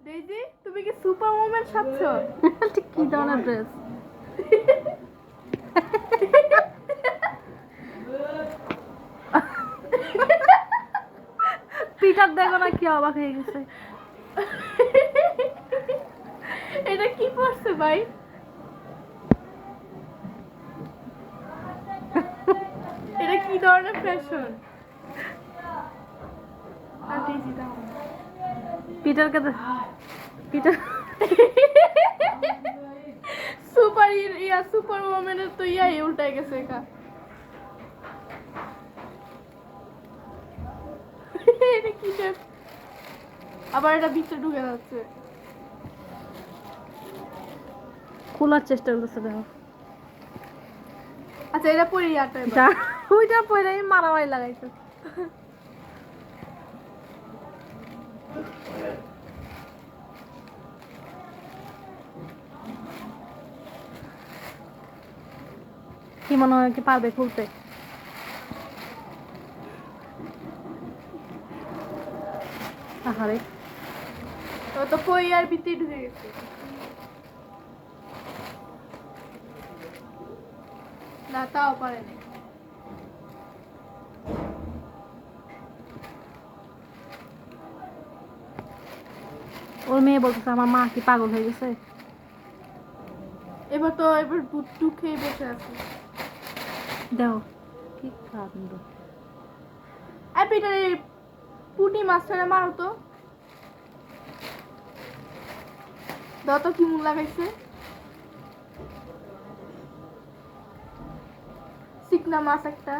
Daisy তুমি কি super moment সাজছ? ঠিক কি ধরনের ড্রেস? পিটার দেখো না কি অবাক হয়ে গেছে। এটা কি পড়ছে ভাই? এটা কি ধরনের ফ্যাশন? পিটারকে পিটার সুপার মোমেন্টের তো ইয়াই উল্টাই গেছে একা। এটা কি টাইপ? আবার এটা ভিতরে ঢুকে যাচ্ছে। খোলার চেষ্টা করতেছে দেখো। আচ্ছা এটা পরে ইয়াটা যা ওইটা পরে মারামারি লাগাইছে। কি মনে হয় কি পারবে খুলতে? আহারে তো পরে আর ভিতরে ঢুকে গেছে। না তাও পারেনি। ওর মেয়ে বলতেছে আমার মা কি পাগল হয়ে গেছে। এবার বুট্টু খেয়ে বসে আছে। দেখো কি কাণ্ড। পিটার এই পুটি মাছটারে মারো তো। দাও তো কি মুখ লাগাইছে। চিকনা মাছ একটা।